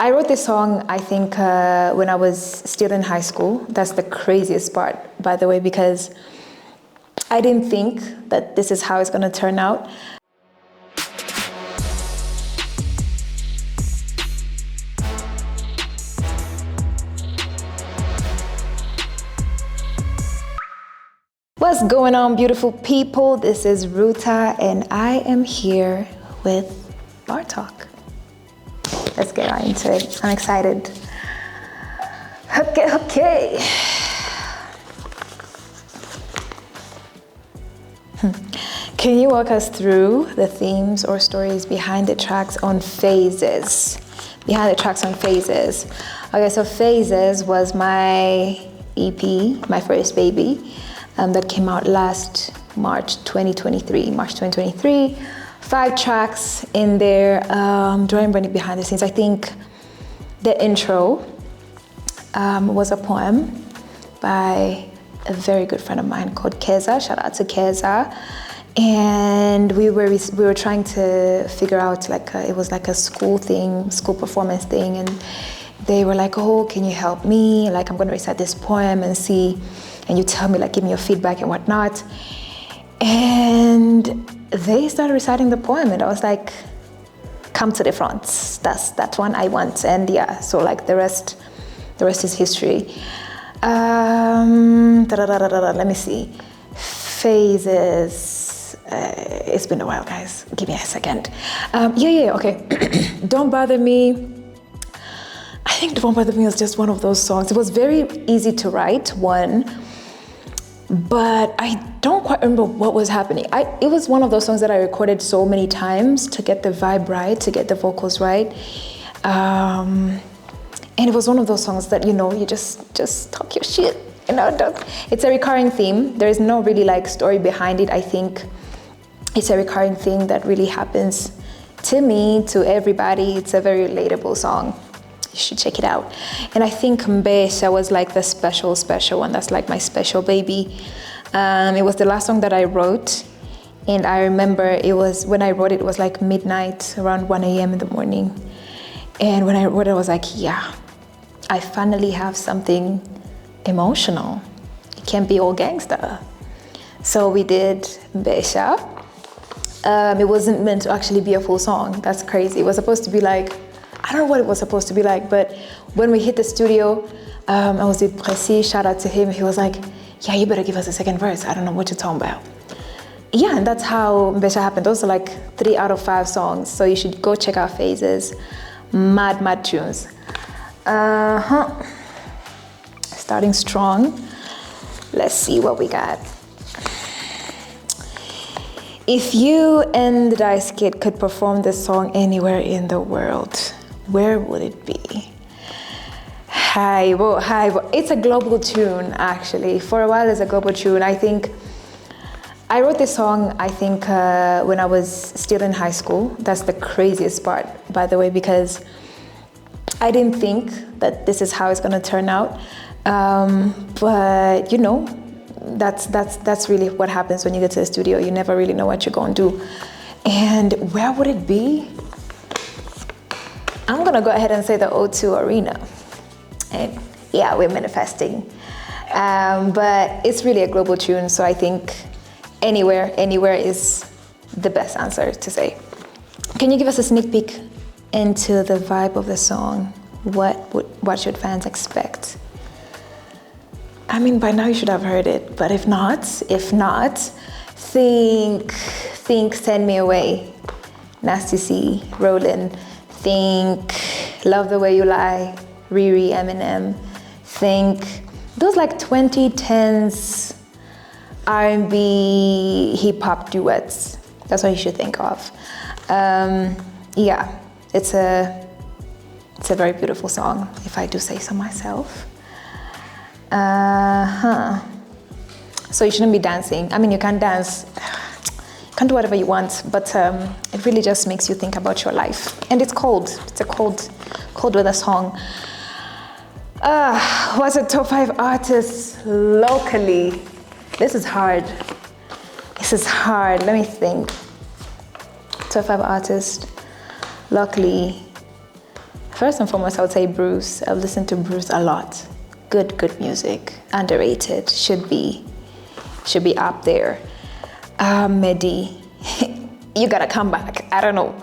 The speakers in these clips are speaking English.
I wrote this song, I think, when I was still in high school. That's the craziest part, by the way, because I didn't think that this is how it's going to turn out. What's going on, beautiful people? This is RLUTTA, and I am here with Bar Talk. Let's get right into it. I'm excited. Okay. Can you walk us through the themes or stories behind the tracks on Phases? Okay, so Phases was my EP, my first baby, that came out last March 2023. 5 tracks in there, drawing running behind the scenes. I think the intro was a poem by a very good friend of mine called Keza. Shout out to Keza. And we were trying to figure out, it was like a school performance thing, and they were like, oh, can you help me? Like, I'm gonna recite this poem and you tell me, give me your feedback and whatnot. And they started reciting the poem, and I was like, come to the front. That's one I want. And yeah, so the rest is history. Let me see. Phases. It's been a while, guys. Give me a second. Okay. Don't Bother Me. I think Don't Bother Me was just one of those songs. It was very easy to write, but I don't quite remember what was happening. It was one of those songs that I recorded so many times to get the vibe right, to get the vocals right. And it was one of those songs that, you just talk your shit. It's a recurring theme. There is no really story behind it. I think it's a recurring thing that really happens to me, to everybody. It's a very relatable song. You should check it out. And I think Mbesha was the special one. That's my special baby. It was the last song that I wrote. And I remember when I wrote it, it was midnight, around 1 a.m. in the morning. And when I wrote it, I was yeah, I finally have something emotional. It can't be all gangster. So we did Mbesha. It wasn't meant to actually be a full song. That's crazy. It was supposed to be I don't know what it was supposed to be but when we hit the studio, I was with Preci, shout out to him. He was like, yeah, you better give us a second verse. I don't know what you're talking about. Yeah, and that's how Mbesha happened. Those are 3 out of 5 songs. So you should go check out Phases. Mad tunes. Starting strong. Let's see what we got. If you and the Dice Kid could perform this song anywhere in the world, where would it be? Hi. It's a global tune, actually. For a while, it's a global tune. I think I wrote this song, when I was still in high school. That's the craziest part, by the way, because I didn't think that this is how it's going to turn out. But that's really what happens when you get to the studio. You never really know what you're going to do. And where would it be? I'm gonna go ahead and say the O2 Arena. And yeah, we're manifesting. But it's really a global tune, so I think anywhere is the best answer to say. Can you give us a sneak peek into the vibe of the song? What should fans expect? I mean, by now you should have heard it, but if not, think Send Me Away, Nasty C, Rollin', think Love the Way You Lie, Riri, Eminem, think those 2010s R&B hip-hop duets. That's what you should think of. Yeah, it's a very beautiful song, if I do say so myself. So you shouldn't be dancing. I mean, you can dance, you can do whatever you want, but it really just makes you think about your life. And it's cold. It's a cold weather song. What's a top 5 artists locally? This is hard. Let me think. Top 5 artists locally. first and foremost, I would say Bruce. I've listened to Bruce a lot. Good music. Underrated. Should be up there. Mehdi, you gotta come back. I don't know.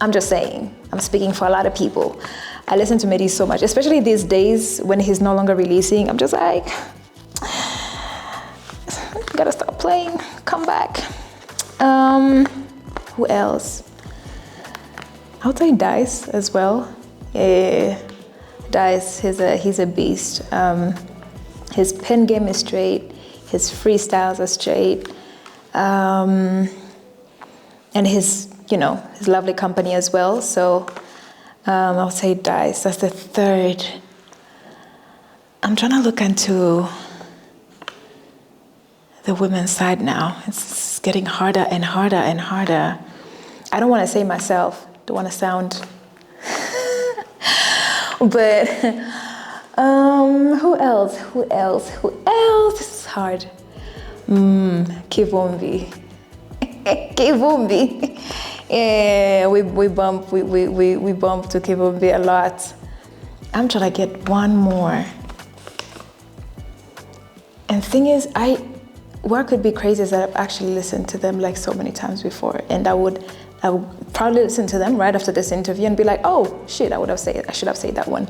I'm just saying. I'm speaking for a lot of people. I listen to Mehdi so much, especially these days when he's no longer releasing. I'm just like, you gotta stop playing. Come back. Who else? I would say Dice as well. Yeah, Dice, he's a beast. His pen game is straight. His freestyles are straight. And his lovely company as well. So I would say Dice. That's the third. I'm trying to look into the women's side now. It's getting harder and harder and harder. I don't want to say myself. Don't want to sound. But who else? This is hard. Kivumbi. Kivumbi. Yeah, we bump to Kivumbi a lot. I'm trying to get one more. And the thing is, what could be crazy is that I've actually listened to them like so many times before, and I would probably listen to them right after this interview and be like, oh shit, I should have said that one.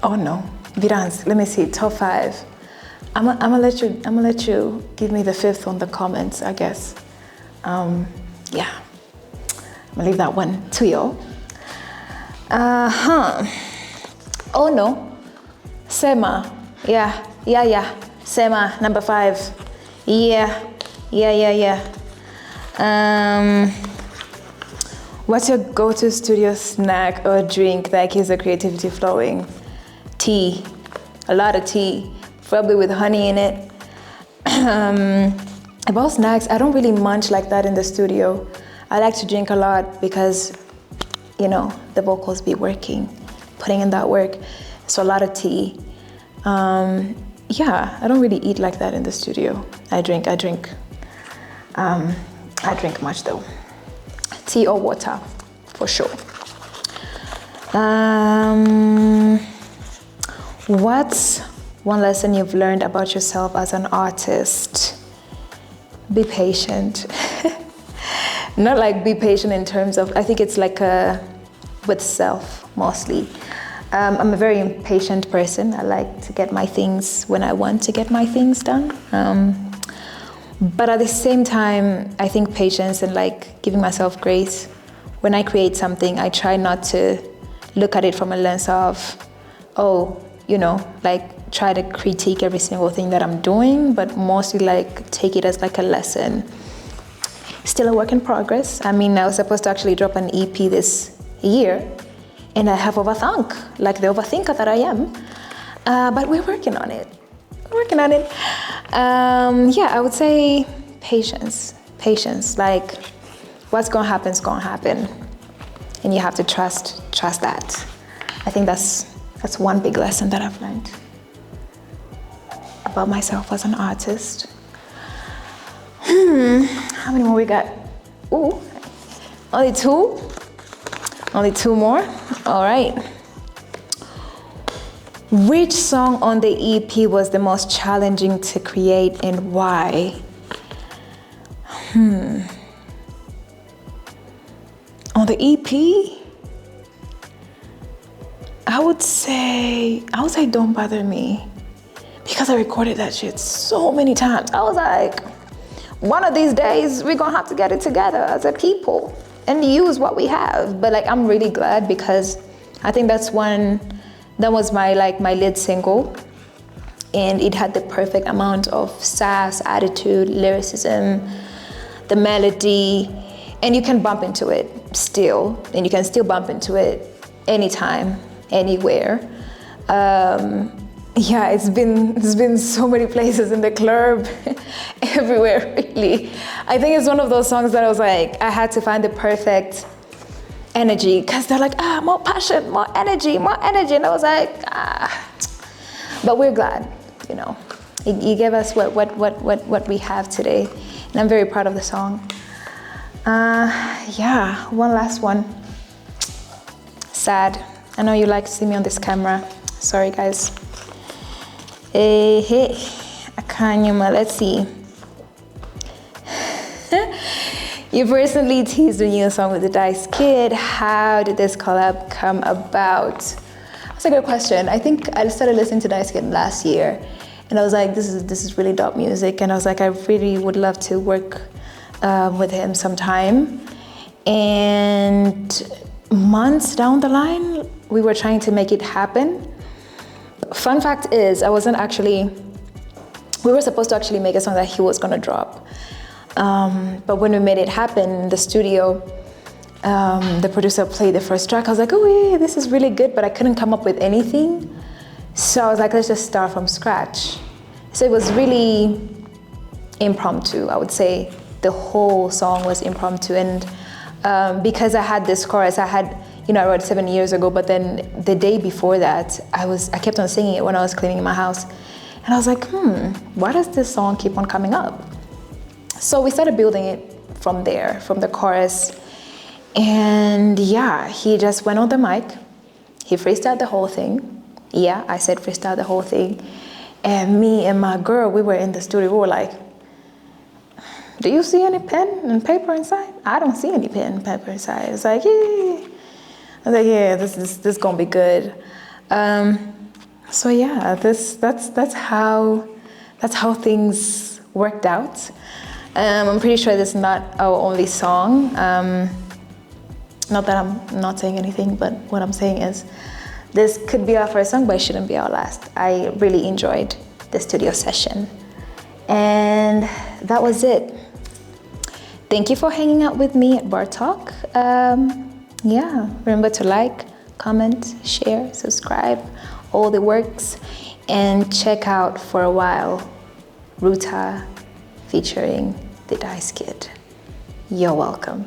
Oh no, Virans, let me see, top 5. I'm gonna let you give me the 5th on the comments, I guess. Yeah, I'm gonna leave that one to you. Oh no, Sema, yeah, Sema, number 5, yeah. What's your go-to studio snack or drink that keeps the creativity flowing? Tea, a lot of tea, probably with honey in it. About snacks, I don't really munch like that in the studio. I like to drink a lot because, the vocals be working, putting in that work. So a lot of tea. Yeah, I don't really eat like that in the studio. I drink much though. Tea or water, for sure. What's one lesson you've learned about yourself as an artist? Be patient. Not like be patient in terms of, I think it's like with self mostly. I'm a very impatient person. I like to get my things when I want to get my things done. But at the same time, I think patience and like giving myself grace. When I create something, I try not to look at it from a lens of, like try to critique every single thing that I'm doing, but mostly like take it as like a lesson. Still a work in progress. I mean, I was supposed to actually drop an EP this year, and I have overthink, like the overthinker that I am. But we're working on it. Yeah, I would say patience. Like, what's gonna happen is gonna happen, and you have to trust that. I think that's one big lesson that I've learned about myself as an artist. How many more we got? Ooh, only 2? Only 2 more? All right. Which song on the EP was the most challenging to create and why? On the EP, I would say Don't Bother Me, because I recorded that shit so many times. I was like, one of these days we're gonna have to get it together as a people and use what we have. But like, I'm really glad, because I think that was my lead single, and it had the perfect amount of sass, attitude, lyricism, the melody, and you can bump into it still, and you can still bump into it anytime, anywhere. Yeah, it's been so many places, in the club, everywhere really. I think it's one of those songs that I was like, I had to find the perfect energy, because they're like, more passion, more energy, and I was like, but we're glad, You gave us what we have today, and I'm very proud of the song. Yeah, one last one. Sad. I know you like to see me on this camera. Sorry, guys. Hey, Akanyuma, let's see. You've recently teased a new song with the Dice Kid. How did this collab come about? That's a good question. I think I started listening to Dice Kid last year, and I was like, this is really dope music, and I was like, I really would love to work with him sometime. And months down the line, we were trying to make it happen. Fun fact is, we were supposed to actually make a song that he was gonna drop. But when we made it happen in the studio, the producer played the first track. I was like, oh yeah, this is really good, but I couldn't come up with anything. So I was like, let's just start from scratch. So it was really impromptu, I would say. The whole song was impromptu. And because I had this chorus, I wrote it 7 years ago, but then the day before that, I kept on singing it when I was cleaning my house. And I was like, why does this song keep on coming up? So we started building it from there, from the chorus. And yeah, he just went on the mic. He freestyled the whole thing. Yeah, I said freestyle the whole thing. And me and my girl, we were in the studio. We were like, do you see any pen and paper inside? I don't see any pen and paper inside. It's like, yeah. I was like, yeah, this is gonna be good. So yeah, that's how things worked out. I'm pretty sure this is not our only song. Not that I'm not saying anything, but what I'm saying is this could be our first song, but it shouldn't be our last. I really enjoyed the studio session. And that was it. Thank you for hanging out with me at Bar Talk. Yeah, remember to like, comment, share, subscribe, all the works, and check out For a While, RLUTTA featuring the Dice Kid. You're welcome.